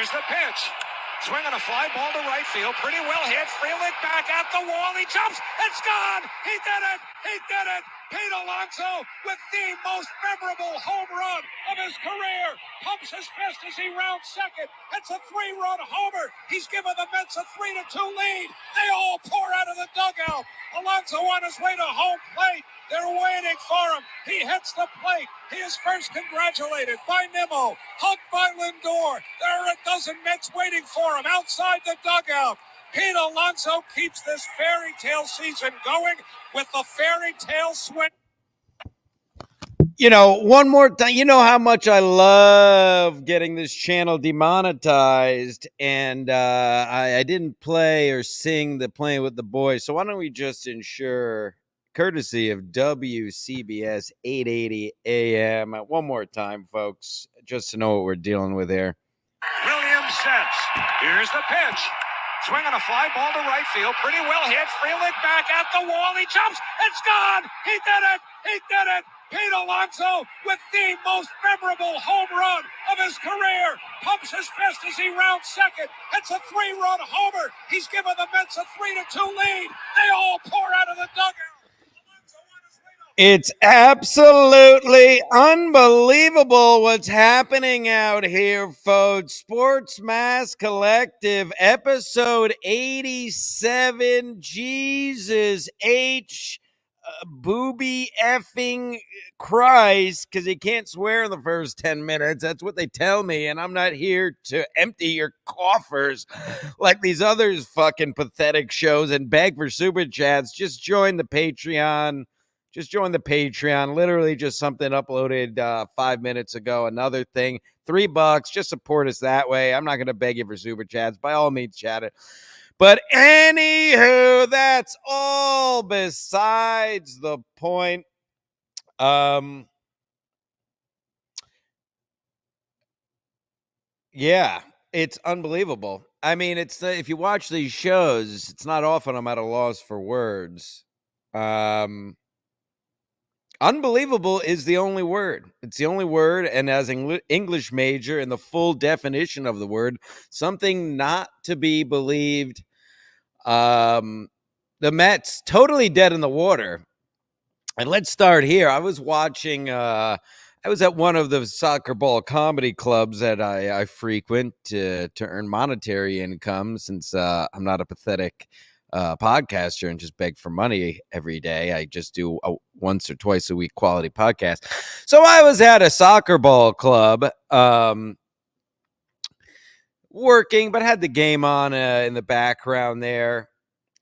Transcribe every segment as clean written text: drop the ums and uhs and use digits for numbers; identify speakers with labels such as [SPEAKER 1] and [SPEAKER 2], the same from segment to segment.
[SPEAKER 1] Here's the pitch. Swinging a fly ball to right field. Pretty well hit. Freeling back at the wall. He jumps. It's gone. He did it. He did it. Pete Alonso with the most memorable home run of his career. Pumps his fist as he rounds second. It's a 3-run homer. He's given the Mets a 3-2 lead. They all pour out of the dugout. Alonso on his way to home plate. They're waiting for him. He hits the plate. He is first congratulated by Nimmo, hugged by Lindor. There are a dozen Mets waiting for him outside the dugout. Pete Alonso keeps this fairy tale season going with the fairy tale swing.
[SPEAKER 2] You know, one more time, you know how much I love getting this channel demonetized, and I didn't play or sing the Playing with the Boys, so why don't we just ensure, courtesy of WCBS 880 AM, one more time, folks, just to know what we're dealing with here.
[SPEAKER 1] Williams sets. Here's the pitch. Swinging a fly ball to right field. Pretty well hit. Freeling back at the wall. He jumps. It's gone. He did it. He did it. Pete Alonso with the most memorable home run of his career. Pumps his fist as he rounds second. It's a 3-run homer. He's given the Mets a 3-2 lead. They all pour out of the dugout.
[SPEAKER 2] It's absolutely unbelievable what's happening out here, folks. Sports Mass Collective, episode 87. Jesus H. Booby effing Christ, because you can't swear in the first 10 minutes. That's what they tell me, and I'm not here to empty your coffers like these others fucking pathetic shows and beg for super chats. Just join the Patreon. Literally just something uploaded 5 minutes ago. Another thing, $3. Just support us that way. I'm not going to beg you for super chats. By all means, chat it. But anywho, that's all besides the point. Yeah, it's unbelievable. I mean, it's if you watch these shows, it's not often I'm at a loss for words. Unbelievable is the only word. It's the only word, and as an English major, in the full definition of the word, something not to be believed. The Mets totally dead in the water. And let's start here. I was watching. I was at one of the soccer ball comedy clubs that I frequent to earn monetary income, since I'm not a pathetic podcaster and just beg for money every day. I just do a once or twice a week quality podcast. So I was at a soccer ball club working, but had the game on in the background there.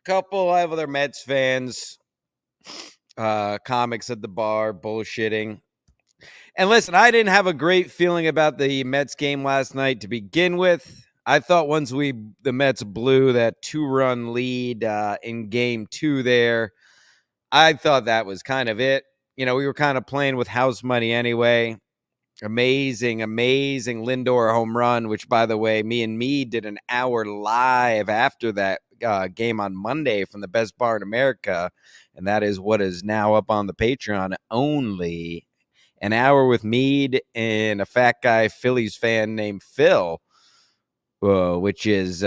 [SPEAKER 2] Couple of other Mets fans, comics at the bar, bullshitting. And listen, I didn't have a great feeling about the Mets game last night to begin with. I thought once the Mets blew that 2-run lead in game 2 there, I thought that was kind of it. You know, we were kind of playing with house money anyway. Amazing Lindor home run, which, by the way, me and Mead did an hour live after that game on Monday from the best bar in America. And that is what is now up on the Patreon only. An hour with Mead and a fat guy Phillies fan named Phil, which is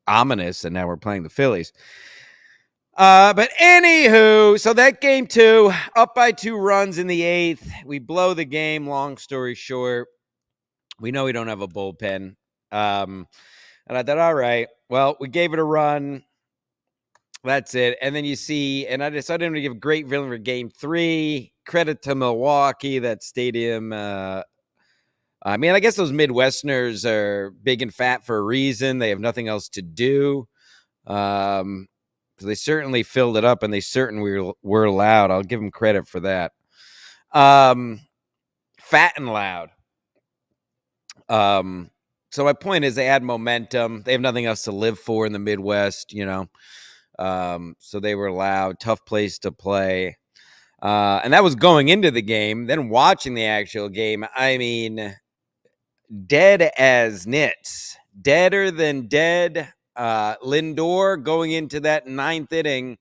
[SPEAKER 2] ominous, and now we're playing the Phillies. But anywho, so that game 2, up by 2 runs in the 8th. We blow the game, long story short. We know we don't have a bullpen. And I thought, all right, well, we gave it a run. That's it. And then you see, and I decided to give great feeling for game 3. Credit to Milwaukee, that stadium. I mean, I guess those Midwesterners are big and fat for a reason. They have nothing else to do. So they certainly filled it up, and they certainly were loud. I'll give them credit for that. Fat and loud. So my point is, they had momentum. They have nothing else to live for in the Midwest, you know. So they were loud, tough place to play. And that was going into the game. Then watching the actual game, I mean, dead as nits. Deader than dead. Lindor going into that 9th inning.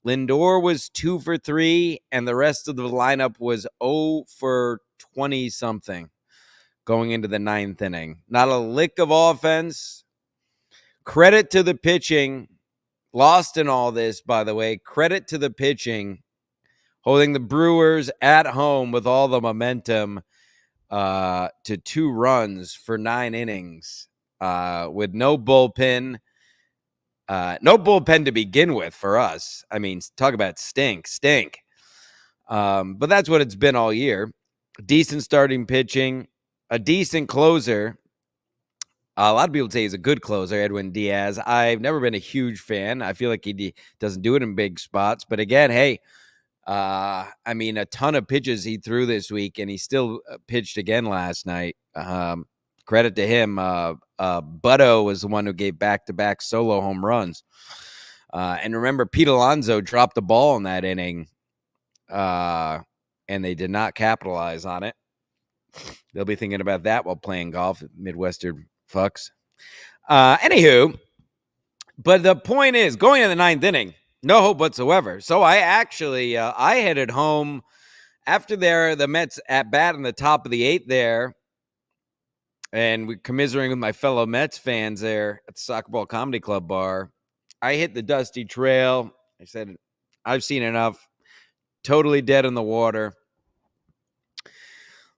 [SPEAKER 2] Lindor was 2 for 3, and the rest of the lineup was 0 for 20-something. going into the ninth inning. Not a lick of offense. Credit to the pitching. Lost in all this, by the way. Credit to the pitching. Holding the Brewers at home with all the momentum to 2 runs for 9 innings with no bullpen. No bullpen to begin with for us. I mean, talk about stink. But that's what it's been all year. Decent starting pitching, a decent closer. A lot of people say he's a good closer, Edwin Diaz. I've never been a huge fan. I feel like he doesn't do it in big spots. But again, hey, I mean, a ton of pitches he threw this week, and he still pitched again last night. Credit to him. Butto was the one who gave back-to-back solo home runs. And remember, Pete Alonso dropped the ball in that inning, and they did not capitalize on it. They'll be thinking about that while playing golf, Midwestern fucks. Anywho, but the point is, going in the ninth inning, no hope whatsoever. So I actually, I headed home after the Mets at bat in the top of the 8th there, and we commiserating with my fellow Mets fans there at the Soccer Ball Comedy Club bar. I hit the dusty trail. I said, I've seen enough. Totally dead in the water.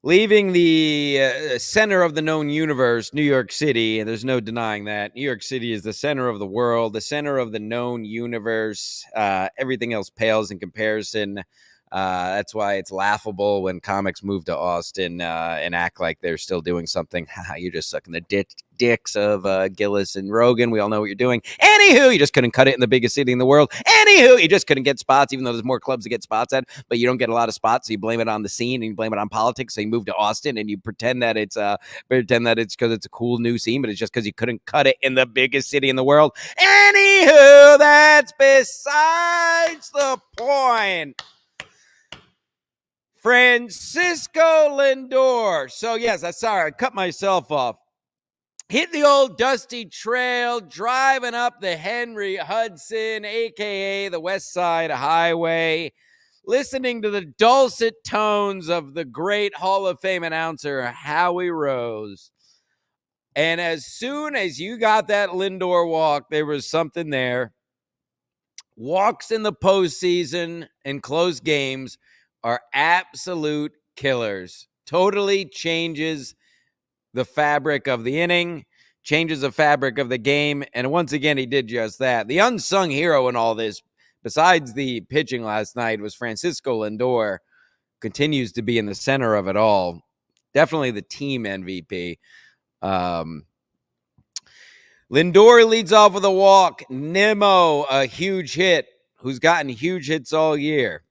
[SPEAKER 2] Leaving the center of the known universe, New York City, and there's no denying that. New York City is the center of the world, the center of the known universe. Everything else pales in comparison. That's why it's laughable when comics move to Austin and act like they're still doing something. You're just sucking the dicks of Gillis and Rogan. We all know what you're doing. Anywho, you just couldn't cut it in the biggest city in the world. Anywho, you just couldn't get spots, even though there's more clubs to get spots at, but you don't get a lot of spots, so you blame it on the scene and you blame it on politics. So you move to Austin and you pretend that it's because it's a cool new scene, but it's just because you couldn't cut it in the biggest city in the world. Anywho, that's besides the point. Francisco Lindor. So, yes, I'm sorry. I cut myself off. Hit the old dusty trail, driving up the Henry Hudson, a.k.a. the West Side Highway, listening to the dulcet tones of the great Hall of Fame announcer, Howie Rose. And as soon as you got that Lindor walk, there was something there. Walks in the postseason and close games are absolute killers. Totally changes the fabric of the inning, changes the fabric of the game, and once again, he did just that. The unsung hero in all this, besides the pitching last night, was Francisco Lindor. Continues to be in the center of it all. Definitely the team MVP. Lindor leads off with a walk. Nimmo, a huge hit, who's gotten huge hits all year.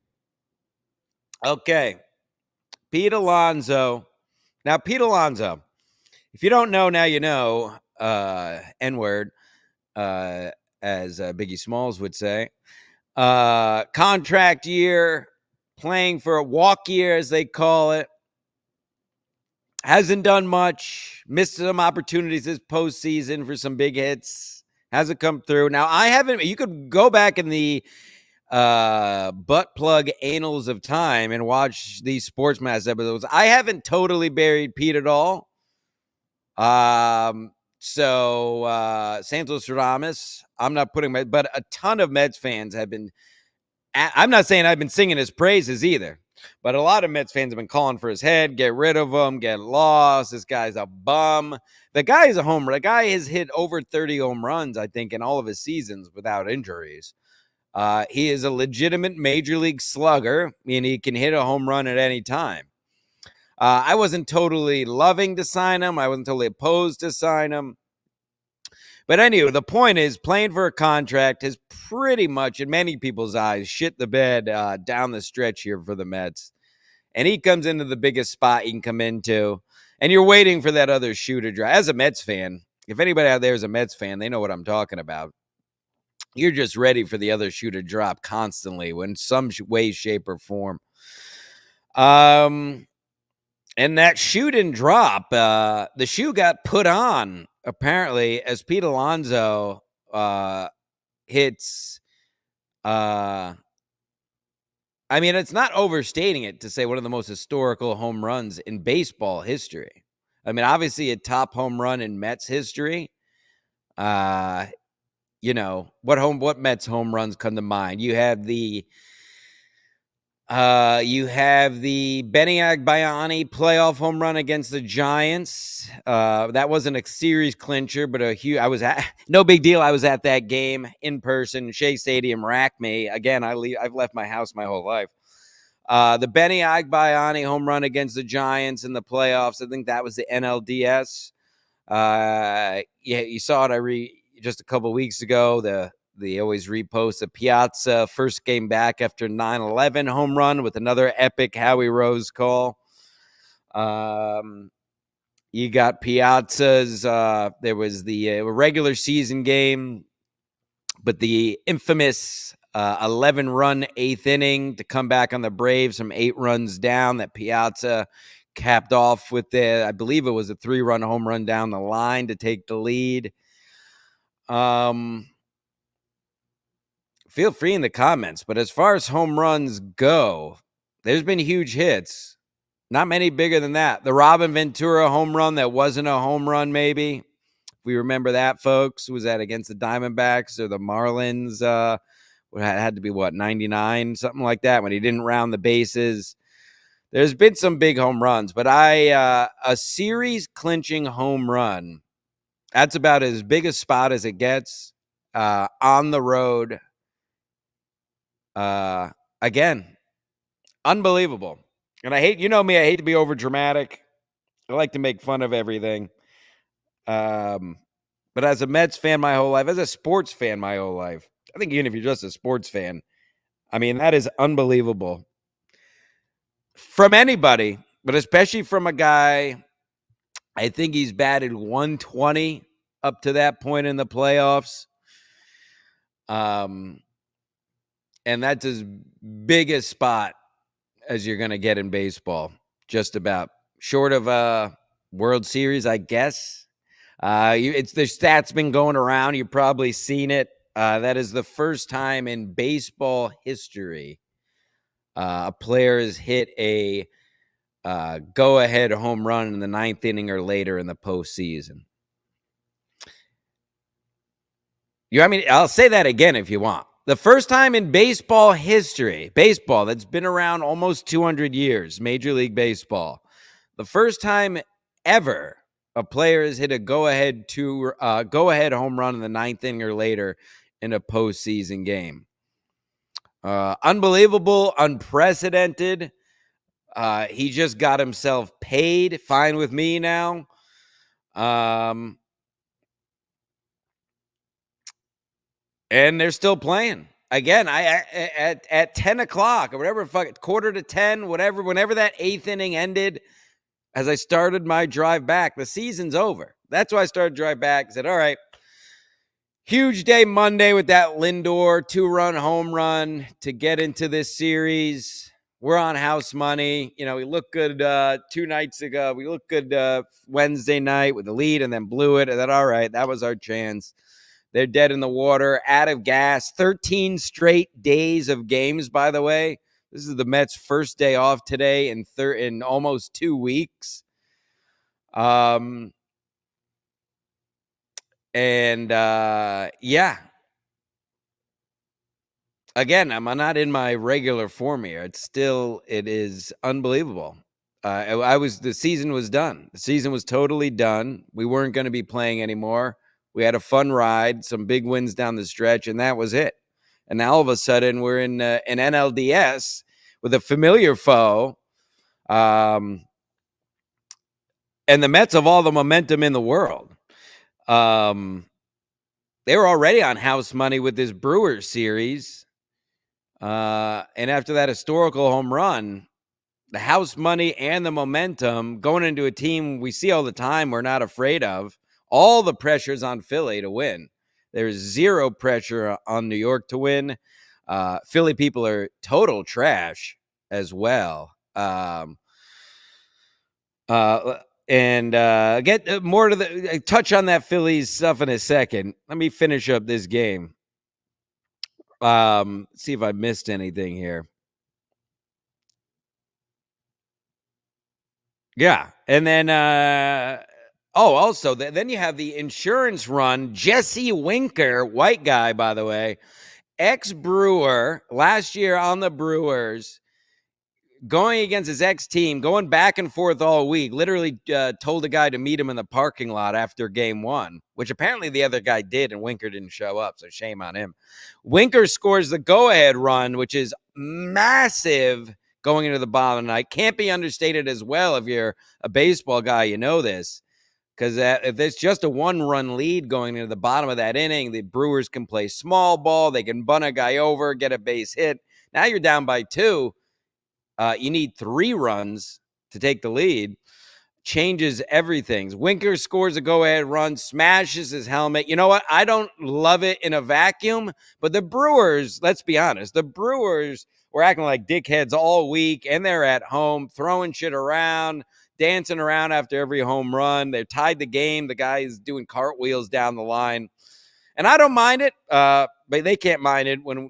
[SPEAKER 2] Okay, Pete Alonso. Now, Pete Alonso, if you don't know, now you know, N-word, as Biggie Smalls would say. Contract year, playing for a walk year, as they call it. Hasn't done much. Missed some opportunities this postseason for some big hits. Hasn't come through. Now, you could go back in the butt plug annals of time and watch these Sportsmaster episodes. I haven't totally buried Pete at all. Santos Ramos, I'm not putting but a ton of Mets fans have been, I'm not saying I've been singing his praises either, but a lot of Mets fans have been calling for his head, get rid of him, get lost. This guy's a bum. The guy is a homer. The guy has hit over 30 home runs, I think, in all of his seasons without injuries. He is a legitimate major league slugger, and he can hit a home run at any time. I wasn't totally loving to sign him. I wasn't totally opposed to sign him. But anyway, the point is, playing for a contract has pretty much, in many people's eyes, shit the bed down the stretch here for the Mets. And he comes into the biggest spot he can come into. And you're waiting for that other shoe to drop. As a Mets fan, if anybody out there is a Mets fan, they know what I'm talking about. You're just ready for the other shoe to drop constantly in some way, shape, or form. And that shoe didn't drop. The shoe got put on, apparently, as Pete Alonso hits. I mean, it's not overstating it to say one of the most historical home runs in baseball history. I mean, obviously a top home run in Mets history. What Mets home runs come to mind? You have the Benny Agbayani playoff home run against the Giants. That wasn't a series clincher, but no big deal. I was at that game in person. Shea Stadium racked me again. I've left my house my whole life. The Benny Agbayani home run against the Giants in the playoffs. I think that was the NLDS. You saw it. Just a couple weeks ago. They always repost the Piazza first game back after 9/11 home run with another epic Howie Rose call. You got Piazza's. There was the regular season game, but the infamous 11-run eighth inning to come back on the Braves from 8 runs down that Piazza capped off with I believe it was a 3-run home run down the line to take the lead. Feel free in the comments, but as far as home runs go, there's been huge hits. Not many bigger than that. The Robin Ventura home run that wasn't a home run, maybe. If we remember that, folks. Was that against the Diamondbacks or the Marlins? It had to be, 99? Something like that, when he didn't round the bases. There's been some big home runs, but a series-clinching home run, that's about as big a spot as it gets on the road. Again, unbelievable. And I hate to be over dramatic. I like to make fun of everything. But as a Mets fan my whole life, as a sports fan my whole life, I think even if you're just a sports fan, I mean, that is unbelievable. From anybody, but especially from a guy, I think he's batted 120 up to that point in the playoffs. And that's as big a spot as you're going to get in baseball, just about. Short of a World Series, I guess. The stats been going around. You've probably seen it. That is the first time in baseball history a player has hit a go-ahead home run in the 9th inning or later in the postseason. I'll say that again if you want. The first time in baseball history, baseball that's been around almost 200 years, Major League Baseball, the first time ever a player has hit a go-ahead home run in the 9th inning or later in a postseason game. Unbelievable, unprecedented. He just got himself paid. Fine with me now. And they're still playing. Again, at 10 o'clock or whatever, quarter to 10, whenever that 8th inning ended, as I started my drive back, the season's over. That's why I started drive back. I said, all right, huge day Monday with that Lindor 2-run home run to get into this series. We're on house money. We looked good 2 nights ago. We looked good Wednesday night with the lead and then blew it. And then, all right, that was our chance. They're dead in the water, out of gas. 13 straight days of games, by the way. This is the Mets' first day off today in almost 2 weeks. Yeah. Again, I'm not in my regular form here. It is unbelievable. The season was done. The season was totally done. We weren't going to be playing anymore. We had a fun ride, some big wins down the stretch, and that was it. And now all of a sudden we're in an NLDS with a familiar foe. And the Mets have all the momentum in the world. They were already on house money with this Brewers series. And after that historical home run, the house money and the momentum going into a team we see all the time we're not afraid of. All the pressure's on Philly to win. There's zero pressure on New York to win. Philly people are total trash as well. Get more to the touch on that Phillies stuff in a second. Let me finish up this game. See if I missed anything here. Yeah. And then, also, then you have the insurance run. Jesse Winker, white guy, by the way, ex-Brewer, last year on the Brewers, going against his ex-team, going back and forth all week, literally told a guy to meet him in the parking lot after game one, which apparently the other guy did, and Winker didn't show up, so shame on him. Winker scores the go-ahead run, which is massive going into the bottom of the night. Can't be understated as well. If you're a baseball guy, you know this. Because if there's just a one-run lead going into the bottom of that inning, the Brewers can play small ball. They can bunt a guy over, get a base hit. Now you're down by 2. You need 3 runs to take the lead. Changes everything. Winker scores a go-ahead run, smashes his helmet. You know what? I don't love it in a vacuum, but the Brewers, let's be honest, the Brewers were acting like dickheads all week, and they're at home throwing shit around, dancing around after every home run. They tied the game. The guy is doing cartwheels down the line. And I don't mind it, but they can't mind it when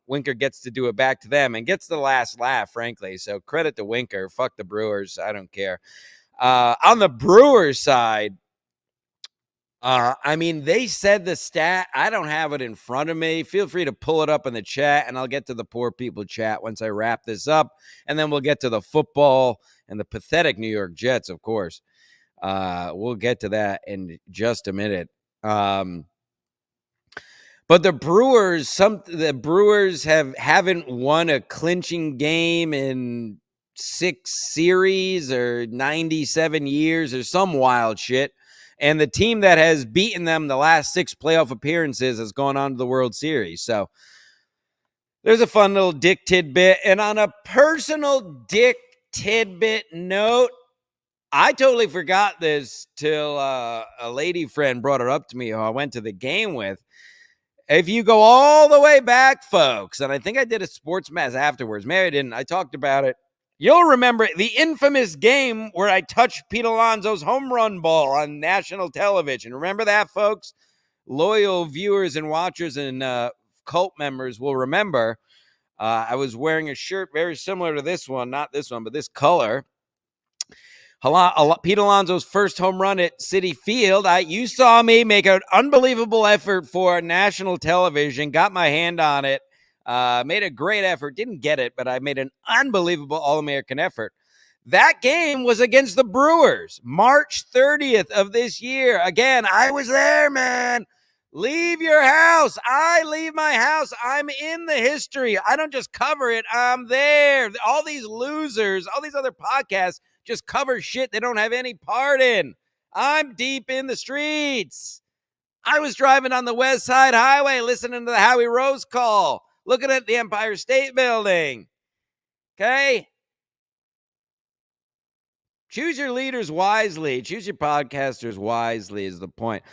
[SPEAKER 2] Winker gets to do it back to them and gets the last laugh, frankly. So credit to Winker. Fuck the Brewers. I don't care. On the Brewers side, they said the stat. I don't have it in front of me. Feel free to pull it up in the chat, and I'll get to the poor people chat once I wrap this up. And then we'll get to the football and the pathetic New York Jets, of course. We'll get to that in just a minute. But the Brewers haven't won a clinching game in 6 series or 97 years or some wild shit. And the team that has beaten them the last 6 playoff appearances has gone on to the World Series. So there's a fun little dick tidbit. And on a personal dick tidbit note, I totally forgot this till a lady friend brought it up to me who I went to the game with. If you go all the way back, folks, and I think I did a sports mess afterwards. Maybe I didn't. I talked about it. You'll remember the infamous game where I touched Pete Alonso's home run ball on national television. Remember that, folks? Loyal viewers and watchers and cult members will remember. I was wearing a shirt very similar to this one. Not this one, but this color. Pete Alonso's first home run at Citi Field. You saw me make an unbelievable effort for national television. Got my hand on it. Made a great effort. Didn't get it, but I made an unbelievable All-American effort. That game was against the Brewers, March 30th of this year. Again, I was there, man. Leave your house. I leave my house. I'm in the history. I don't just cover it. I'm there. All these losers, all these other podcasts just cover shit they don't have any part in. I'm deep in the streets. I was driving on the West Side Highway listening to the Howie Rose call, looking at the Empire State Building. Okay? Choose your leaders wisely. Choose your podcasters wisely is the point.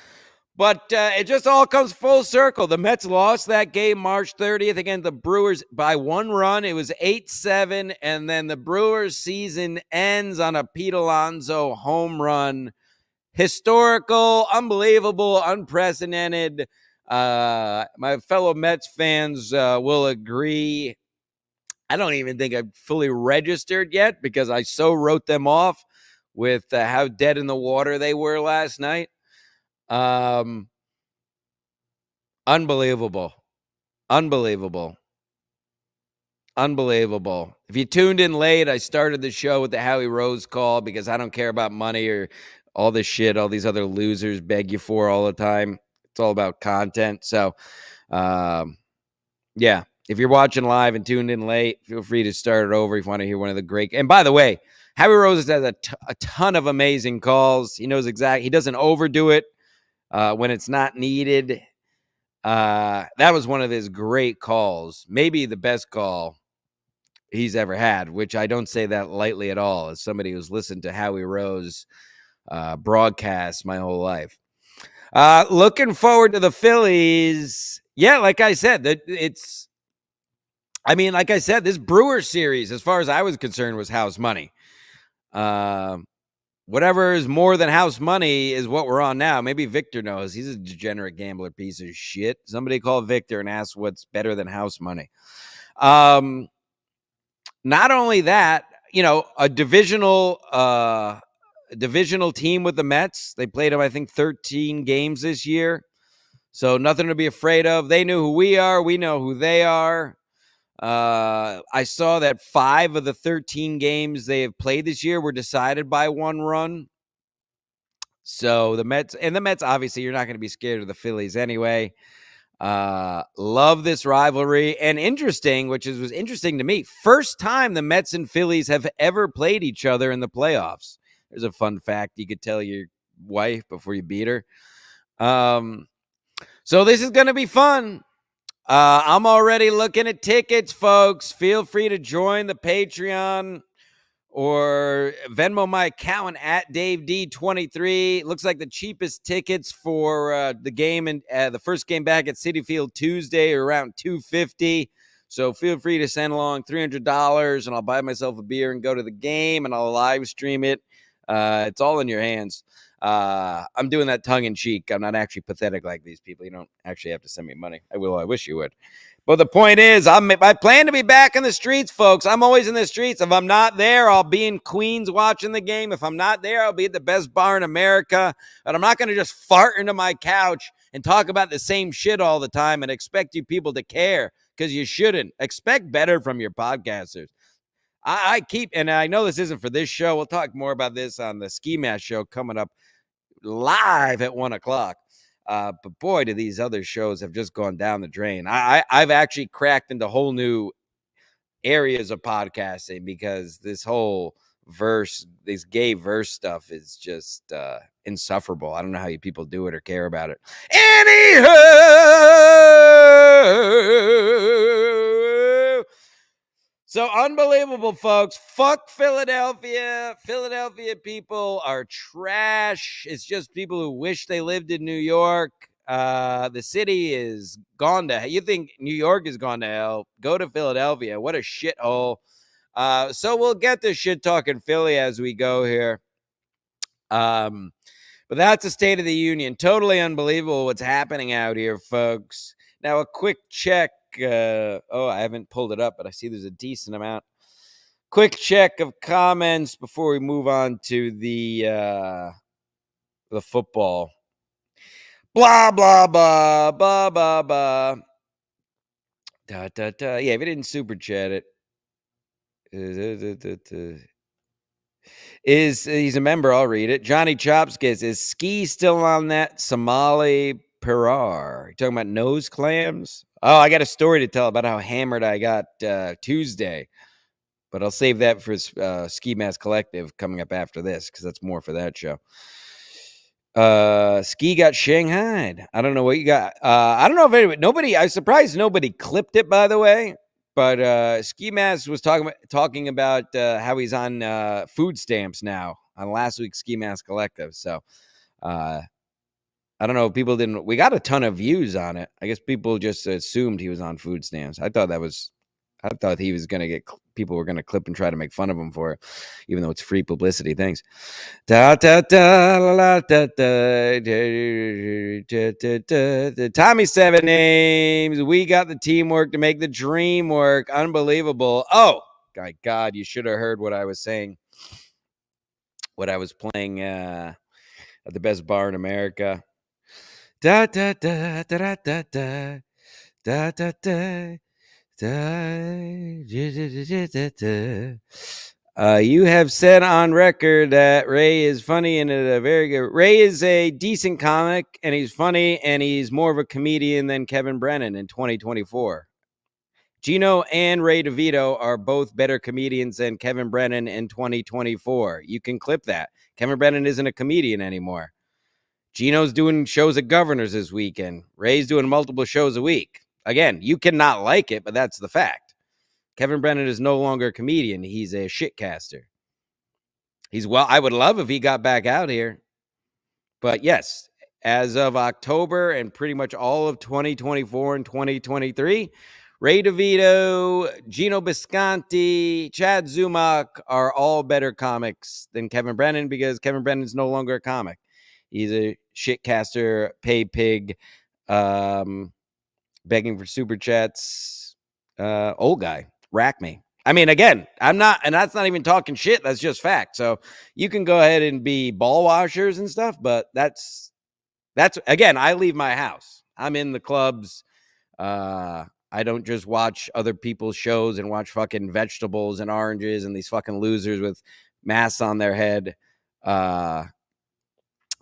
[SPEAKER 2] But it just all comes full circle. The Mets lost that game March 30th against the Brewers by 1 run. It was 8-7, and then the Brewers season ends on a Pete Alonso home run. Historical, unbelievable, unprecedented. My fellow Mets fans will agree. I don't even think I've fully registered yet because I so wrote them off with how dead in the water they were last night. Unbelievable. If you tuned in late, I started the show with the Howie Rose call because I don't care about money or all this shit all these other losers beg you for all the time. It's all about content. So, yeah, if you're watching live and tuned in late, feel free to start it over if you want to hear one of the great. And by the way, Howie Rose has a ton of amazing calls. He knows exactly. He doesn't overdo it when it's not needed. That was one of his great calls, maybe the best call he's ever had, which I don't say that lightly at all as somebody who's listened to Howie Rose broadcasts my whole life. Looking forward to the Phillies. Yeah, like I said, this Brewer series, as far as I was concerned, was house money. Whatever is more than house money is what we're on now. Maybe Victor knows. He's a degenerate gambler piece of shit. Somebody call Victor and ask what's better than house money. Not only that, a divisional team with the Mets. They played them, I think, 13 games this year. So nothing to be afraid of. They knew who we are. We know who they are. I saw that 5 of the 13 games they have played this year were decided by 1 run. So the Mets, obviously, you're not going to be scared of the Phillies anyway. Love this rivalry. And interesting, which was interesting to me, first time the Mets and Phillies have ever played each other in the playoffs. There's a fun fact you could tell your wife before you beat her. So this is going to be fun. I'm already looking at tickets, folks. Feel free to join the Patreon or Venmo my account at DaveD23. Looks like the cheapest tickets for the game and the first game back at Citi Field Tuesday are around $250. So feel free to send along $300 and I'll buy myself a beer and go to the game and I'll live stream it. It's all in your hands. I'm doing that tongue in cheek. I'm not actually pathetic like these people. You don't actually have to send me money. I will. I wish you would. But the point is, I plan to be back in the streets, folks. I'm always in the streets. If I'm not there, I'll be in Queens watching the game. If I'm not there, I'll be at the best bar in America. But I'm not going to just fart into my couch and talk about the same shit all the time and expect you people to care, because you shouldn't. Expect better from your podcasters. I keep, and I know this isn't for this show. We'll talk more about this on the Ski Mask show coming up live at 1:00. But boy, do these other shows have just gone down the drain. I've actually cracked into whole new areas of podcasting because this whole this gay verse stuff is just insufferable. I don't know how you people do it or care about it. Anywho, so unbelievable, folks. Fuck Philadelphia. Philadelphia people are trash. It's just people who wish they lived in New York. The city is gone to hell. You think New York is gone to hell? Go to Philadelphia. What a shithole. So we'll get to shit talking Philly as we go here. But that's the State of the Union. Totally unbelievable what's happening out here, folks. Now, a quick check. I haven't pulled it up, but I see there's a decent amount. Quick check of comments before we move on to the football. Blah, blah, blah, blah, blah, blah. Da, da, da. Yeah, if you didn't super chat it. He's a member, I'll read it. Johnny Chopskis, is Ski still on that Somali Pirar? You talking about nose clams? Oh, I got a story to tell about how hammered I got Tuesday. But I'll save that for Ski Mask Collective coming up after this, because that's more for that show. Ski got shanghaied. I don't know what you got. I don't know if nobody. I'm surprised nobody clipped it, by the way. But Ski Mask was talking about how he's on food stamps now on last week's Ski Mask Collective. So I don't know if people didn't. We got a ton of views on it. I guess people just assumed he was on food stamps. I thought he was going to get, people were going to clip and try to make fun of him for it, even though it's free publicity. Thanks. Da, da, da, la, da, da, da, Tommy 7 names. We got the teamwork to make the dream work. Unbelievable. Oh, my God, you should have heard what I was saying. What I was playing at the best bar in America. Da, da, da, da, da, da, da, da, da. You have said on record that Ray is funny and a very good. Ray is a decent comic and he's funny and he's more of a comedian than Kevin Brennan in 2024. Gino and Ray DeVito are both better comedians than Kevin Brennan in 2024. You can clip that. Kevin Brennan isn't a comedian anymore. Gino's doing shows at Governors this weekend. Ray's doing multiple shows a week. Again, you cannot like it, but that's the fact. Kevin Brennan is no longer a comedian. He's a shitcaster. I would love if he got back out here. But yes, as of October and pretty much all of 2024 and 2023, Ray DeVito, Gino Bisconti, Chad Zumock are all better comics than Kevin Brennan, because Kevin Brennan's no longer a comic. He's a shitcaster, pay pig, begging for super chats, old guy. Rack me. I mean, again, I'm not, and that's not even talking shit. That's just fact. So you can go ahead and be ball washers and stuff, but that's again, I leave my house. I'm in the clubs. I don't just watch other people's shows and watch fucking vegetables and oranges and these fucking losers with masks on their head.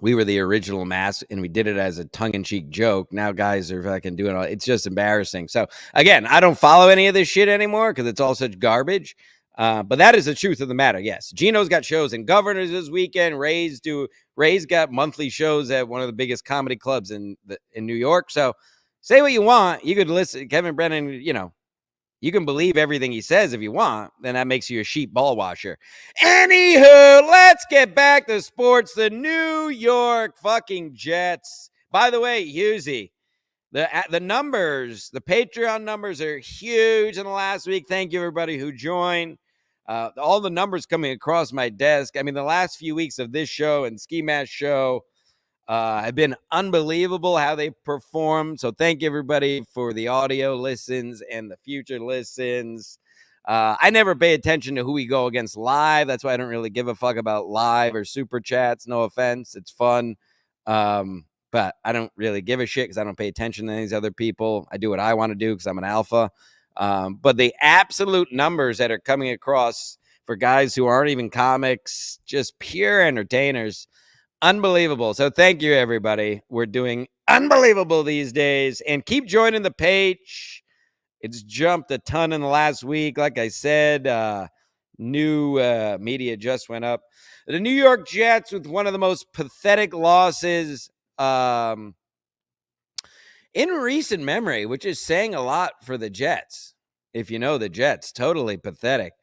[SPEAKER 2] We were the original mask and we did it as a tongue-in-cheek joke. Now guys are fucking doing it. It's just embarrassing. So again, I don't follow any of this shit anymore because it's all such garbage. But that is the truth of the matter. Yes, Gino's got shows in Governors this weekend. Ray's got monthly shows at one of the biggest comedy clubs in New York. So say what you want. You could listen, Kevin Brennan. You can believe everything he says if you want, then that makes you a sheep ball washer. Anywho, let's get back to sports. The New York fucking Jets. By the way, Husey, the numbers, the Patreon numbers are huge in the last week. Thank you, everybody who joined. All the numbers coming across my desk. I mean, the last few weeks of this show and Ski Mask show have been unbelievable how they performed. So thank you, everybody, for the audio listens and the future listens. I never pay attention to who we go against live. That's why I don't really give a fuck about live or super chats. No offense. It's fun. But I don't really give a shit because I don't pay attention to these other people. I do what I want to do because I'm an alpha. But the absolute numbers that are coming across for guys who aren't even comics, just pure entertainers, unbelievable. So thank you, everybody. We're doing unbelievable these days. And keep joining the page. It's jumped a ton in the last week. Like I said, new media just went up. The New York Jets with one of the most pathetic losses in recent memory, which is saying a lot for the Jets. If you know the Jets, totally pathetic.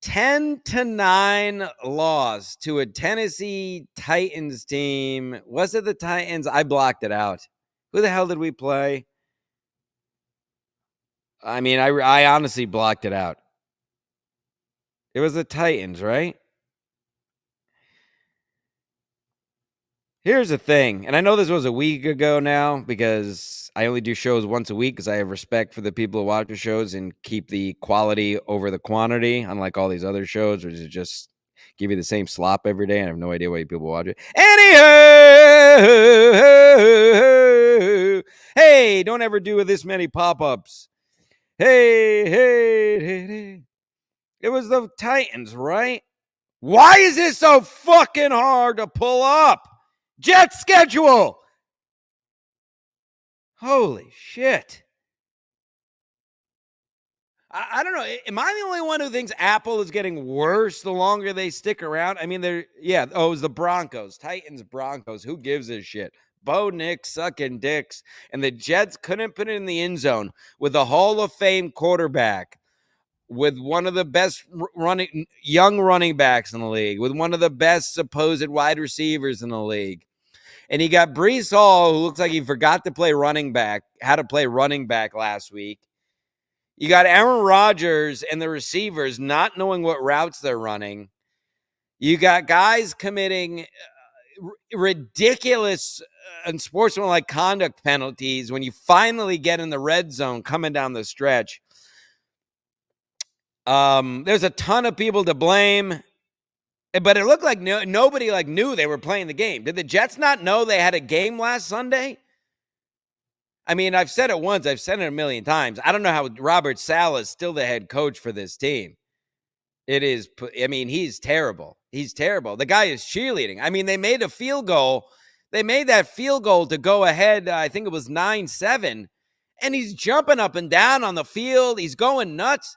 [SPEAKER 2] 10-9 loss to a Tennessee Titans team. Was it the Titans? I blocked it out. Who the hell did we play? I mean, I honestly blocked it out. It was the Titans, right? Here's the thing, and I know this was a week ago now because I only do shows once a week because I have respect for the people who watch the shows and keep the quality over the quantity, unlike all these other shows, which is just give you the same slop every day and I have no idea why people watch it. Anywho, hey, don't ever do this many pop-ups. Hey. It was the Titans, right? Why is it so fucking hard to pull up? Jet schedule. Holy shit. I don't know. Am I the only one who thinks Apple is getting worse the longer they stick around? I mean, it was the Broncos, Titans, Broncos. Who gives a shit? Bo Nix sucking dicks. And the Jets couldn't put it in the end zone with a Hall of Fame quarterback, with one of the best young running backs in the league, with one of the best supposed wide receivers in the league. And he got Breece Hall, who looks like he forgot to play running back, how to play running back last week. You got Aaron Rodgers and the receivers not knowing what routes they're running. You got guys committing ridiculous unsportsmanlike conduct penalties when you finally get in the red zone coming down the stretch. There's a ton of people to blame. But it looked like nobody knew they were playing the game. Did the Jets not know they had a game last Sunday? I mean, I've said it once. I've said it a million times. I don't know how Robert Saleh is still the head coach for this team. It is. I mean, he's terrible. He's terrible. The guy is cheerleading. I mean, they made a field goal. They made that field goal to go ahead. I think it was 9-7. And he's jumping up and down on the field. He's going nuts.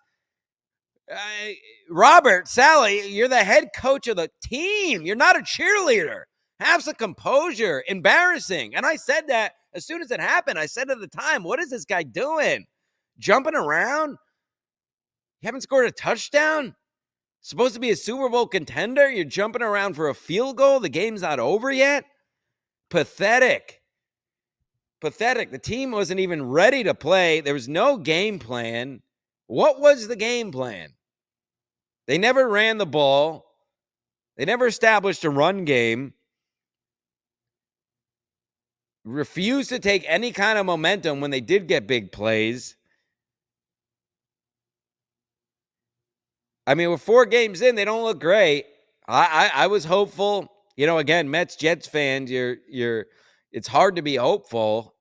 [SPEAKER 2] Robert Saleh, you're the head coach of the team. You're not a cheerleader. Have some composure. Embarrassing. And I said that as soon as it happened. I said at the time, what is this guy doing? Jumping around? You haven't scored a touchdown? Supposed to be a Super Bowl contender? You're jumping around for a field goal? The game's not over yet? Pathetic. The team wasn't even ready to play. There was no game plan. What was the game plan? They never ran the ball. They never established a run game. Refused to take any kind of momentum when they did get big plays. I mean, with 4 games in, they don't look great. I was hopeful. Again, Mets Jets fans, it's hard to be hopeful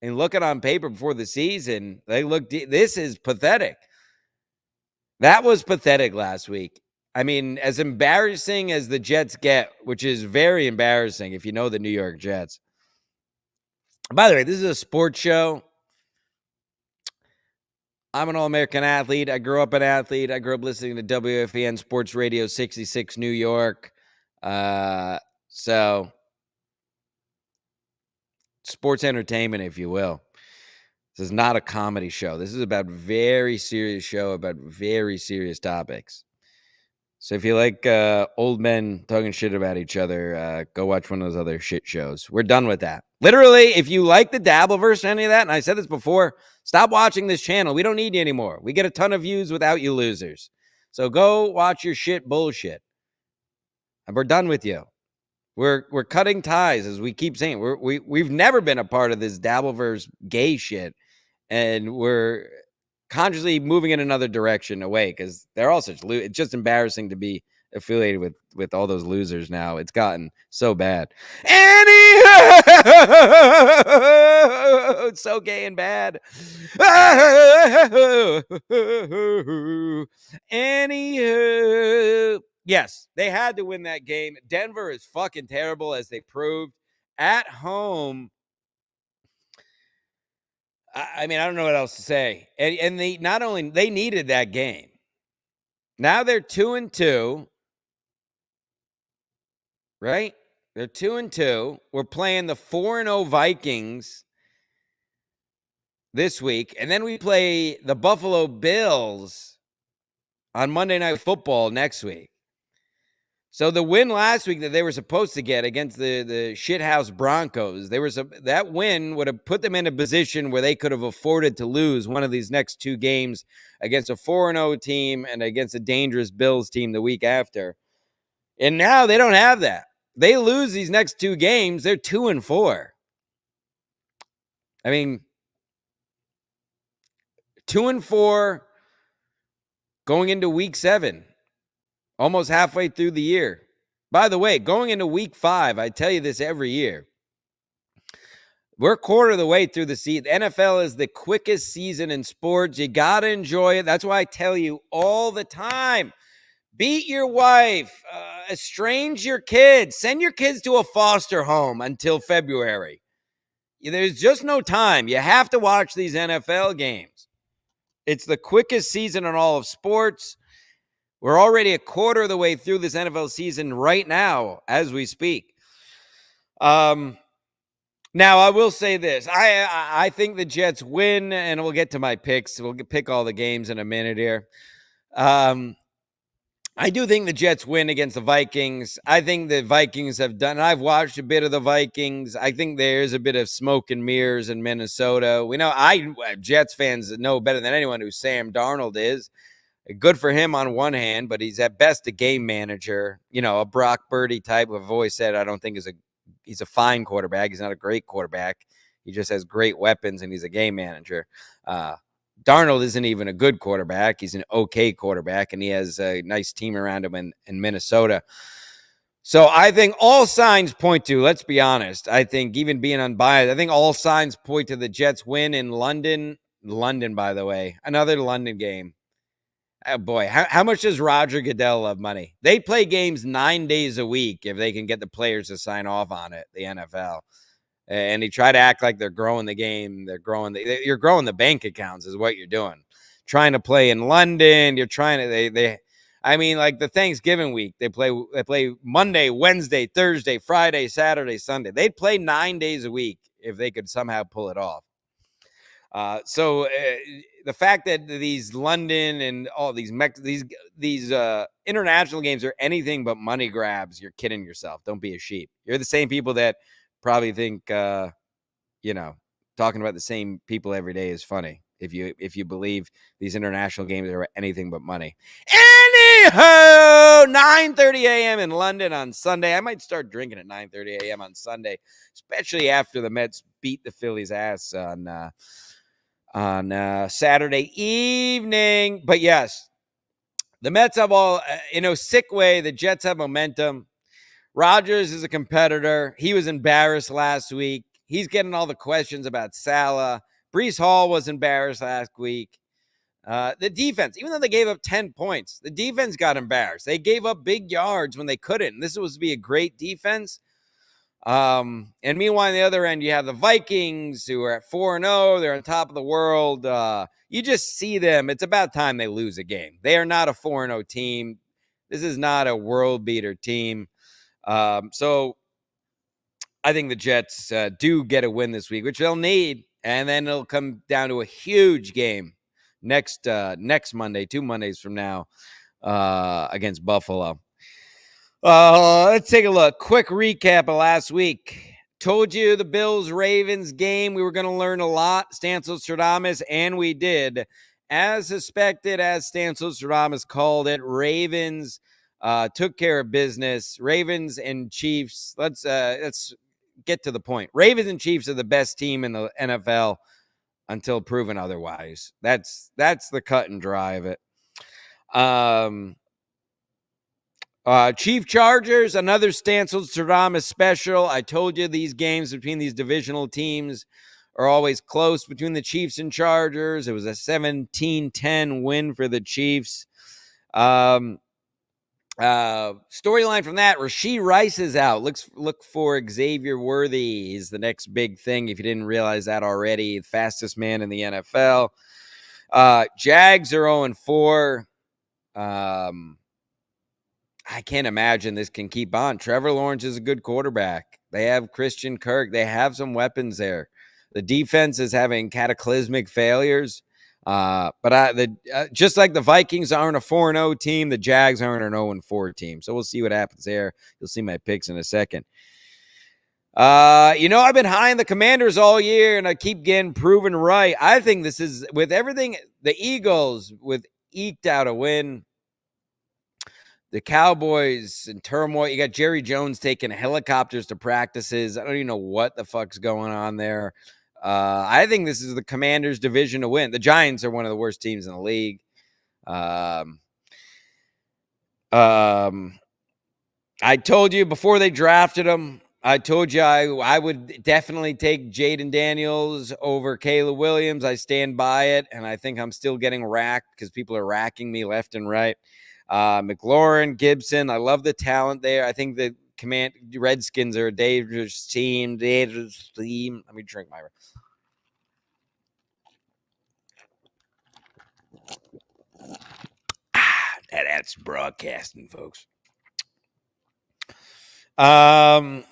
[SPEAKER 2] and look it on paper before the season. This is pathetic. That was pathetic last week. I mean, as embarrassing as the Jets get, which is very embarrassing if you know the New York Jets. By the way, this is a sports show. I'm an All-American athlete. I grew up an athlete. I grew up listening to WFAN Sports Radio 66 New York. So sports entertainment, if you will. This is not a comedy show. This is about very serious show about very serious topics. So if you like old men talking shit about each other, go watch one of those other shit shows. We're done with that. Literally, if you like the Dabbleverse or any of that, and I said this before, stop watching this channel. We don't need you anymore. We get a ton of views without you losers. So go watch your shit bullshit. And we're done with you. We're cutting ties, as we keep saying. We've never been a part of this Dabbleverse gay shit. And we're consciously moving in another direction away because they're all such it's just embarrassing to be affiliated with all those losers now. It's gotten so bad. Anyhow, it's so gay and bad. Anywho, yes, they had to win that game. Denver is fucking terrible, as they proved at home. I mean, I don't know what else to say. And they they needed that game. Now they're 2-2, right? They're 2-2. We're playing the 4-0 Vikings this week, and then we play the Buffalo Bills on Monday Night Football next week. So the win last week that they were supposed to get against the shithouse Broncos, that win would have put them in a position where they could have afforded to lose one of these next 2 games against a 4-0 team and against a dangerous Bills team the week after. And now they don't have that. They lose these next 2 games, they're 2-4. I mean, 2-4 going into week 7. Almost halfway through the year. By the way, going into week 5, I tell you this every year. We're a quarter of the way through the season. NFL is the quickest season in sports. You got to enjoy it. That's why I tell you all the time. Beat your wife. Estrange your kids. Send your kids to a foster home until February. There's just no time. You have to watch these NFL games. It's the quickest season in all of sports. We're already a quarter of the way through this NFL season right now as we speak. Now, I will say this. I think the Jets win, and we'll get to my picks. We'll pick all the games in a minute here. I do think the Jets win against the Vikings. I think the Vikings have done, I've watched a bit of the Vikings. I think there's a bit of smoke and mirrors in Minnesota. We know, Jets fans know better than anyone who Sam Darnold is. Good for him on one hand, but he's at best a game manager. A Brock Purdy type. I've always said I don't think he's a fine quarterback. He's not a great quarterback. He just has great weapons, and he's a game manager. Darnold isn't even a good quarterback. He's an okay quarterback, and he has a nice team around him in Minnesota. So I think all signs point to, let's be honest, I think even being unbiased, I think all signs point to the Jets win in London. London, by the way, another London game. Oh boy, how much does Roger Goodell love money? They play games 9 days a week if they can get the players to sign off on it, the NFL. And they try to act like they're growing the game. You're growing the bank accounts is what you're doing. Trying to play in London. You're trying to, like the Thanksgiving week, they play Monday, Wednesday, Thursday, Friday, Saturday, Sunday. They'd play 9 days a week if they could somehow pull it off. So the fact that these London and all these international games are anything but money grabs, you're kidding yourself. Don't be a sheep. You're the same people that probably think, talking about the same people every day is funny. If you believe these international games are anything but money. Anyhow, 9:30 a.m. in London on Sunday. I might start drinking at 9:30 a.m. on Sunday, especially after the Mets beat the Phillies' ass on Saturday evening. But yes, The Mets have all, in a sick way, the Jets have momentum. Rodgers is a competitor. He was embarrassed last week. He's getting all the questions about Salah. Brees Hall was embarrassed last week. The defense, even though they gave up 10 points, the defense got embarrassed. They gave up big yards when they couldn't. This was to be a great defense. And meanwhile, on the other end, you have the Vikings who are at 4-0. They're on top of the world. You just see them. It's about time they lose a game. They are not a 4-0 team. This is not a world beater team. So I think the Jets do get a win this week, which they'll need. And then it'll come down to a huge game next Monday, 2 Mondays from now, against Buffalo. Let's take a look. Quick recap of last week. Told you the Bills-Ravens game. We were going to learn a lot. Stancil Stradamus, and we did. As suspected, as Stancil Stradamus called it, Ravens took care of business. Ravens and Chiefs. Let's get to the point. Ravens and Chiefs are the best team in the NFL until proven otherwise. That's the cut and dry of it. Chief Chargers, another Stancil Stradamus special. I told you these games between these divisional teams are always close between the Chiefs and Chargers. It was a 17-10 win for the Chiefs. Storyline from that, Rashee Rice is out. Look for Xavier Worthy. He's the next big thing, if you didn't realize that already. The fastest man in the NFL. Jags are 0-4. I can't imagine this can keep on. Trevor Lawrence is a good quarterback. They have Christian Kirk. They have some weapons there. The defense is having cataclysmic failures. Just like the Vikings aren't a 4-0 team, the Jags aren't an 0-4 team. So we'll see what happens there. You'll see my picks in a second. I've been high on the Commanders all year, and I keep getting proven right. I think this is, with everything, the Eagles eked out a win. The Cowboys in turmoil. You got Jerry Jones taking helicopters to practices. I don't even know what the fuck's going on there. I think this is the Commanders' division to win. The Giants are one of the worst teams in the league. I told you before they drafted him, I told you I would definitely take Jaden Daniels over Caleb Williams. I stand by it, and I think I'm still getting racked because people are racking me left and right. McLaurin, Gibson, I love the talent there. I think the Redskins are a dangerous team. Let me drink my. That's broadcasting, folks. Yeah.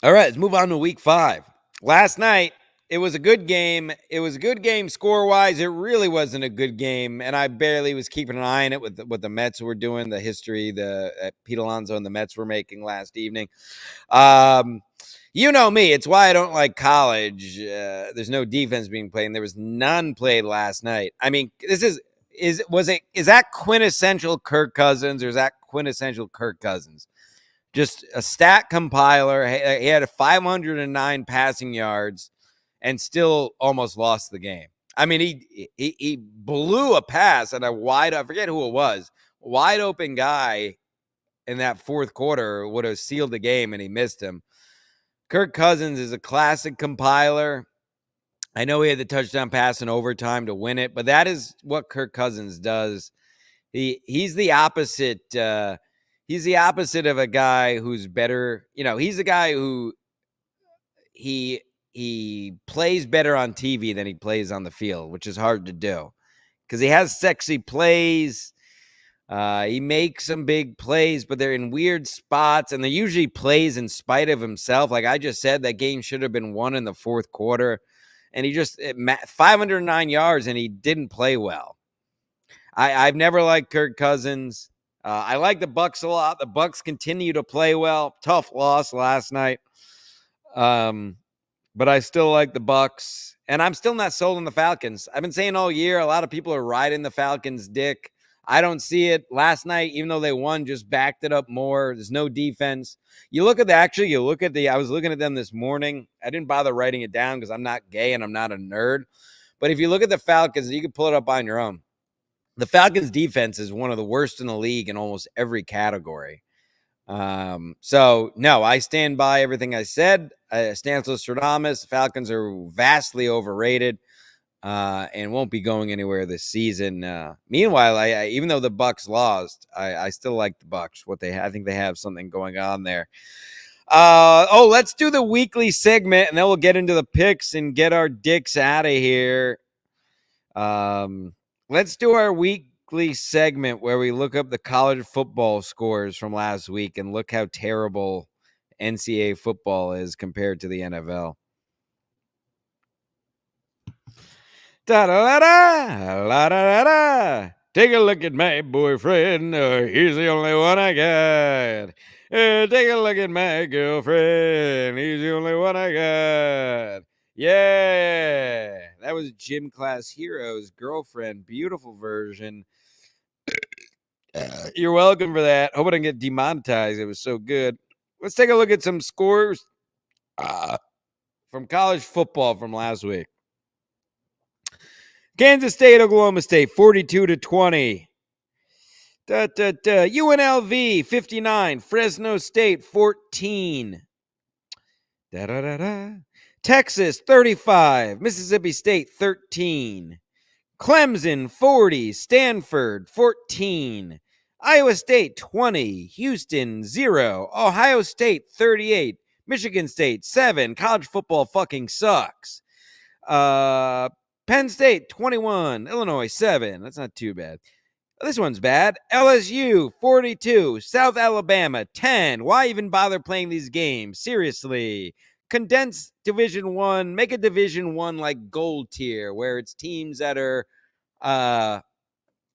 [SPEAKER 2] All right, let's move on to week 5. Last night, it was a good game. It was a good game score-wise. It really wasn't a good game, and I barely was keeping an eye on it with what the Mets were doing, the history Pete Alonso and the Mets were making last evening. You know me. It's why I don't like college. There's no defense being played, and there was none played last night. I mean, is that quintessential Kirk Cousins, or is that quintessential Kirk Cousins? Just a stat compiler. He had 509 passing yards and still almost lost the game. I mean, he blew a pass at I forget who it was, wide open guy in that fourth quarter would have sealed the game, and he missed him. Kirk Cousins is a classic compiler. I know he had the touchdown pass in overtime to win it, but that is what Kirk Cousins does. He's the opposite. He's the opposite of a guy who's better. He's a guy who he plays better on TV than he plays on the field, which is hard to do because he has sexy plays. He makes some big plays, but they're in weird spots, and they're usually plays in spite of himself. Like I just said, that game should have been won in the fourth quarter, and he just 509 yards, and he didn't play well. I've never liked Kirk Cousins. I like the Bucs a lot. The Bucs continue to play well. Tough loss last night, but I still like the Bucs, and I'm still not sold on the Falcons. I've been saying all year, a lot of people are riding the Falcons' dick. I don't see it. Last night, even though they won, just backed it up more. There's no defense. You look at I was looking at them this morning. I didn't bother writing it down because I'm not gay and I'm not a nerd. But if you look at the Falcons, you can pull it up on your own. The Falcons defense is one of the worst in the league in almost every category. So no, I stand by everything I said. Stanislaus, the Falcons are vastly overrated. And won't be going anywhere this season. Meanwhile, I even though the Bucks lost, I still like the Bucks. I think they have something going on there. Let's do the weekly segment, and then we'll get into the picks and get our dicks out of here. Let's do our weekly segment where we look up the college football scores from last week and look how terrible NCAA football is compared to the NFL. Da-da-da-da, take a look at my boyfriend. He's the only one I got. Take a look at my girlfriend. He's the only one I got. Yeah, that was Gym Class Heroes' girlfriend. Beautiful version. You're welcome for that. Hope I didn't get demonetized. It was so good. Let's take a look at some scores from college football from last week. Kansas State, Oklahoma State, 42-20. UNLV, 59. Fresno State, 14. Texas, 35. Mississippi State, 13. Clemson, 40. Stanford, 14. Iowa State, 20. Houston, 0. Ohio State, 38. Michigan State, 7. College football fucking sucks. Penn State, 21. Illinois, 7. That's not too bad. This one's bad. LSU, 42. South Alabama, 10. Why even bother playing these games? Seriously. Condense Division 1. Make a Division 1 like gold tier, where it's teams that are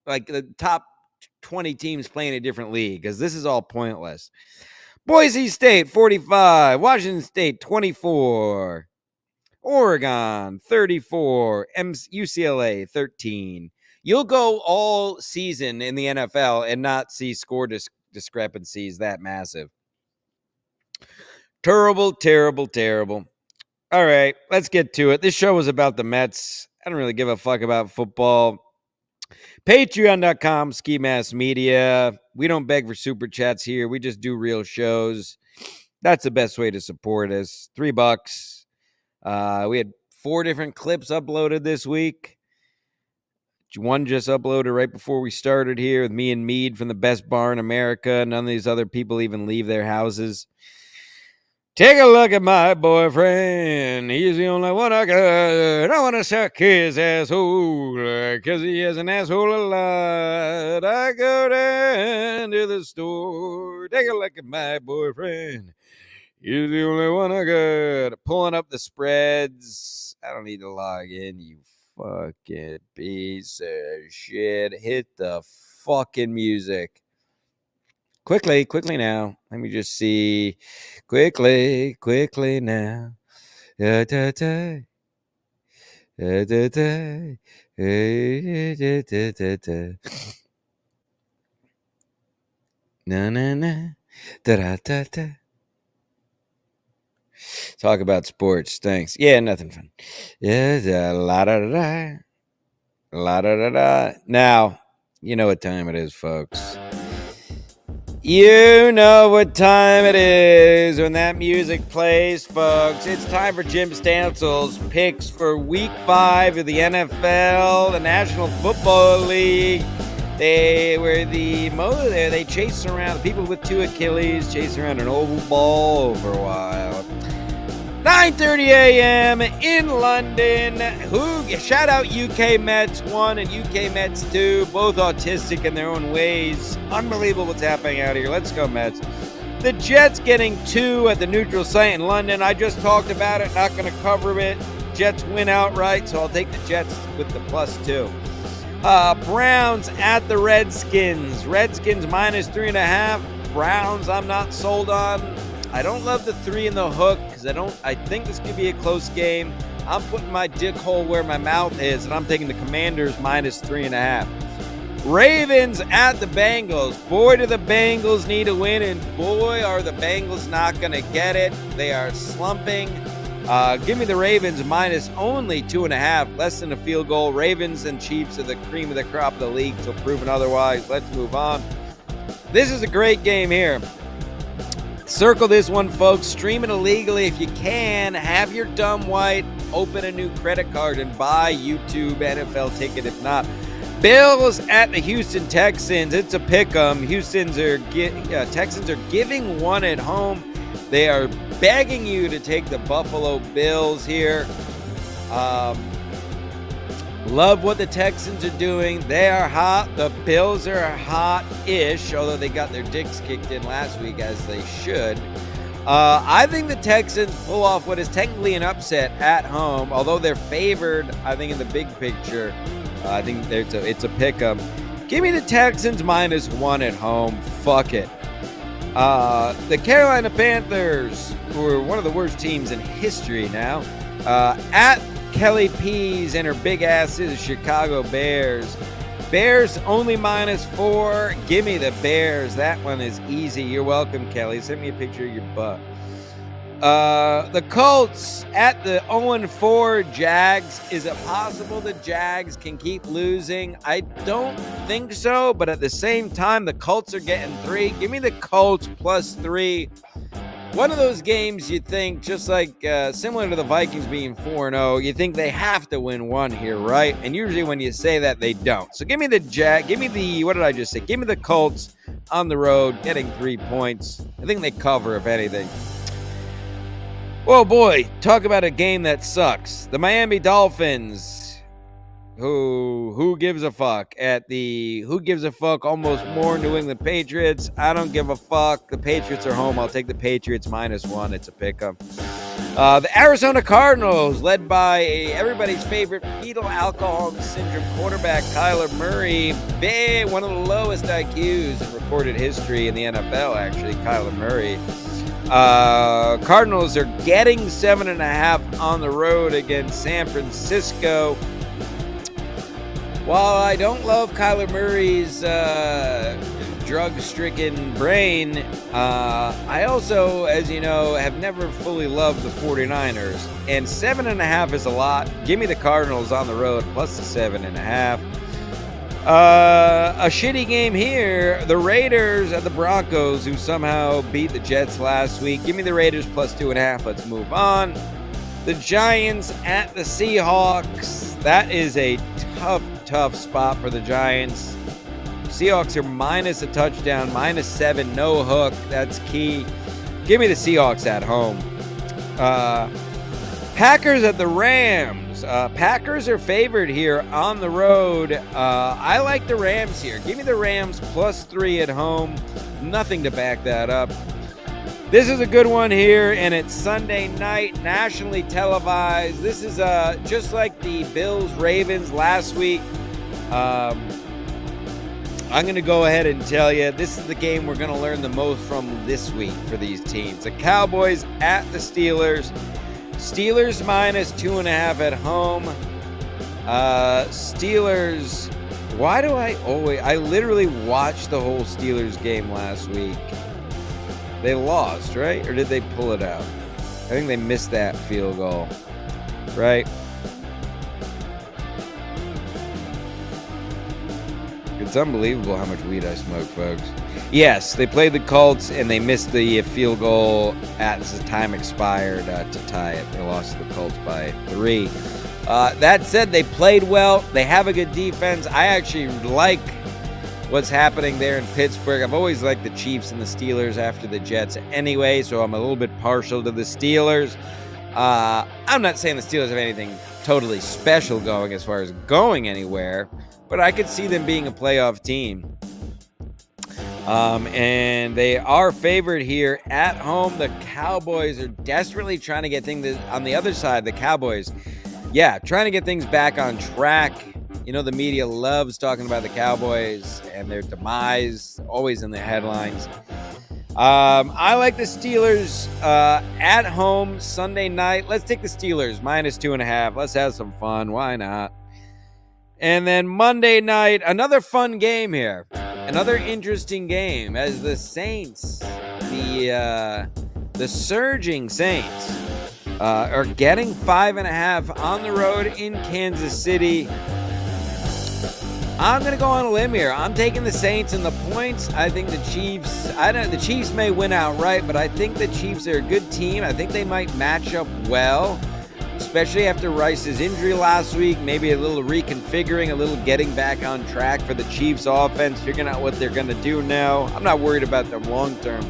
[SPEAKER 2] like the top 20 teams playing a different league, because this is all pointless. Boise State, 45. Washington State, 24. Oregon, 34. UCLA, 13. You'll go all season in the NFL and not see score discrepancies that massive. Terrible, terrible, terrible. All right, let's get to it. This show was about the Mets. I don't really give a fuck about football. Patreon.com, Ski Mask Media. We don't beg for super chats here. We just do real shows. That's the best way to support us. $3. We had 4 different clips uploaded this week. One just uploaded right before we started here with me and Mead from the best bar in America. None of these other people even leave their houses. Take a look at my boyfriend. He's the only one I got. I want to suck his asshole because he has an asshole a lot. I go down to the store. Take a look at my boyfriend. He's the only one I got. Pulling up the spreads. I don't need to log in, you fucking piece of shit. Hit the fucking music. Quickly now. Let me just see. Quickly now. Da, da, da. Da, da, da. Da, da, da, da. Na. Da, da, da, da. Talk about sports. Thanks. Yeah, nothing fun. Yeah, la-da-da-da. La-da-da-da. Now, you know what time it is, folks. You know what time it is when that music plays, folks. It's time for Jim Stansel's picks for Week 5 of the NFL, the National Football League. They were they chased around, the people with 2 Achilles chased around an oval ball for a while. 9:30 a.m. in London. Shout out UK Mets 1 and UK Mets 2, both autistic in their own ways. Unbelievable what's happening out here. Let's go, Mets. The Jets getting 2 at the neutral site in London. I just talked about it, not going to cover it. Jets win outright, so I'll take the Jets with the +2. Browns at the Redskins. Redskins -3.5. Browns I'm not sold on. I don't love the 3 in the hook because I think this could be a close game. I'm putting my dick hole where my mouth is, and I'm taking the Commanders -3.5. Ravens at the Bengals. Boy, do the Bengals need a win, and boy, are the Bengals not going to get it. They are slumping. Give me the Ravens minus only 2.5, less than a field goal. Ravens and Chiefs are the cream of the crop of the league, so proven otherwise. Let's move on. This is a great game here. Circle this one, folks. Stream it illegally if you can. Have your dumb white open a new credit card and buy YouTube NFL ticket. If not, Bills at the Houston Texans. It's a pick 'em. Texans are giving one at home. They are begging you to take the Buffalo Bills here. Love what the Texans are doing. They are hot. The Bills are hot-ish, although they got their dicks kicked in last week, as they should. I think the Texans pull off what is technically an upset at home, although they're favored, I think, in the big picture. I think it's a pick-em. Give me the Texans minus 1 at home. Fuck it. The Carolina Panthers, who are one of the worst teams in history now, at Kelly Pease and her big asses, Chicago Bears. Bears only minus 4. Give me the Bears. That one is easy. You're welcome, Kelly. Send me a picture of your butt. The Colts at the 0-4 Jags. Is it possible the Jags can keep losing? I don't think so, but at the same time, the Colts are getting 3. Give me the Colts plus 3. One of those games you think, just like similar to the Vikings being 4-0, you think they have to win one here, right? And usually when you say that, they don't. So give me the what did I just say? Give me the Colts on the road, getting 3 points. I think they cover, if anything. Oh boy, talk about a game that sucks. The Miami Dolphins, who gives a fuck at the who gives a fuck almost more New England Patriots. I don't give a fuck. The Patriots are home. I'll take the Patriots minus 1. It's a pick-em. The Arizona Cardinals, led by everybody's favorite fetal alcohol syndrome quarterback Kyler Murray, one of the lowest IQs in recorded history in the NFL, actually, Kyler Murray. Cardinals are getting 7.5 on the road against San Francisco. While I don't love Kyler Murray's drug-stricken brain, I also, as you know, have never fully loved the 49ers. And 7.5 is a lot. Give me the Cardinals on the road plus the 7.5. A shitty game here. The Raiders at the Broncos, who somehow beat the Jets last week. Give me the Raiders plus 2.5. Let's move on. The Giants at the Seahawks. That is a tough spot for the Giants. Seahawks are minus a touchdown, minus 7, no hook. That's key. Give me the Seahawks at home. Packers at the Rams. Packers are favored here on the road. I like the Rams here. Give me the Rams plus 3 at home. Nothing to back that up. This is a good one here, and it's Sunday night, nationally televised. This is just like the Bills-Ravens last week. I'm going to go ahead and tell you, this is the game we're going to learn the most from this week for these teams. The Cowboys at the Steelers. Steelers minus 2.5 at home. Steelers, why do I literally watched the whole Steelers game last week. They lost, right? Or did they pull it out? I think they missed that field goal, right? It's unbelievable how much weed I smoke, folks. Yes, they played the Colts, and they missed the field goal as the time expired to tie it. They lost to the Colts by 3. That said, they played well. They have a good defense. I actually like what's happening there in Pittsburgh. I've always liked the Chiefs and the Steelers after the Jets anyway, so I'm a little bit partial to the Steelers. I'm not saying the Steelers have anything totally special going as far as going anywhere, but I could see them being a playoff team. And they are favored here at home. The Cowboys are desperately trying to get things on the other side. The Cowboys, trying to get things back on track. You know, the media loves talking about the Cowboys and their demise, always in the headlines. I like the Steelers at home Sunday night. Let's take the Steelers minus 2.5. Let's have some fun. Why not? And then Monday night, another fun game here. Another interesting game as the Saints, the surging Saints, are getting 5.5 on the road in Kansas City. I'm going to go on a limb here. I'm taking the Saints and the points. I think the Chiefs, the Chiefs may win outright, but I think the Chiefs are a good team. I think they might match up well, especially after Rice's injury last week. Maybe a little reconfiguring, a little getting back on track for the Chiefs offense, figuring out what they're going to do now. I'm not worried about them long term,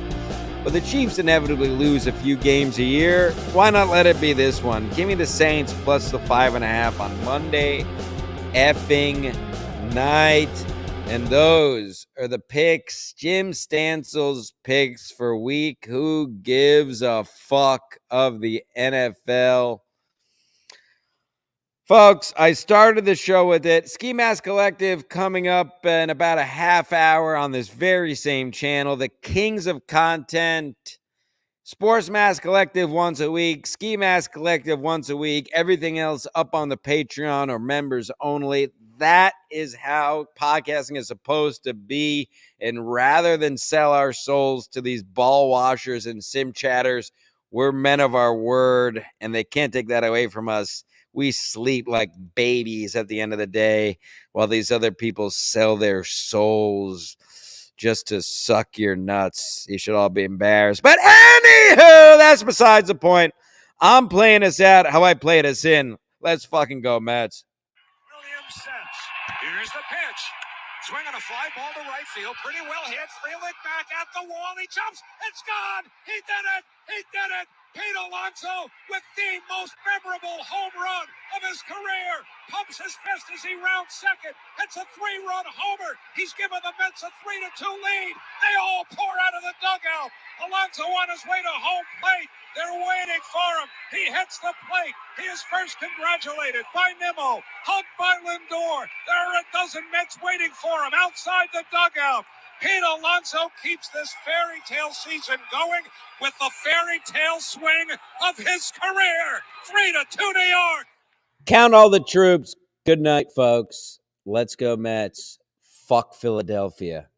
[SPEAKER 2] but the Chiefs inevitably lose a few games a year. Why not let it be this one? Give me the Saints plus the 5.5 on Monday effing night. And those are the picks. Jim Stansel's picks for week who gives a fuck of the NFL. Folks, I started the show with it. Ski Mask Collective coming up in about a half hour on this very same channel. The kings of content. Sports Mask Collective once a week. Ski Mask Collective once a week. Everything else up on the Patreon or members only. That is how podcasting is supposed to be. And rather than sell our souls to these ball washers and sim chatters, we're men of our word, and they can't take that away from us. We sleep like babies at the end of the day while these other people sell their souls just to suck your nuts. You should all be embarrassed. But anywho, that's besides the point. I'm playing us out how I played us in. Let's fucking go, Mets.
[SPEAKER 1] Williams sets. Here's the pitch. Swing on a fly ball to right field. Pretty well hit. Freeling back at the wall. He jumps. It's gone. He did it. He did it. Pete Alonso with the most memorable home run of his career. Pumps his fist as he rounds second. It's a 3-run homer. He's given the Mets a 3-2 lead. They all pour out of the dugout. Alonso on his way to home plate. They're waiting for him. He hits the plate. He is first congratulated by Nimmo, hugged by Lindor. There are a dozen Mets waiting for him outside the dugout. Pete Alonso keeps this fairy tale season going with the fairy tale swing of his career. 3-2 New York.
[SPEAKER 2] Count all the troops. Good night, folks. Let's go, Mets. Fuck Philadelphia.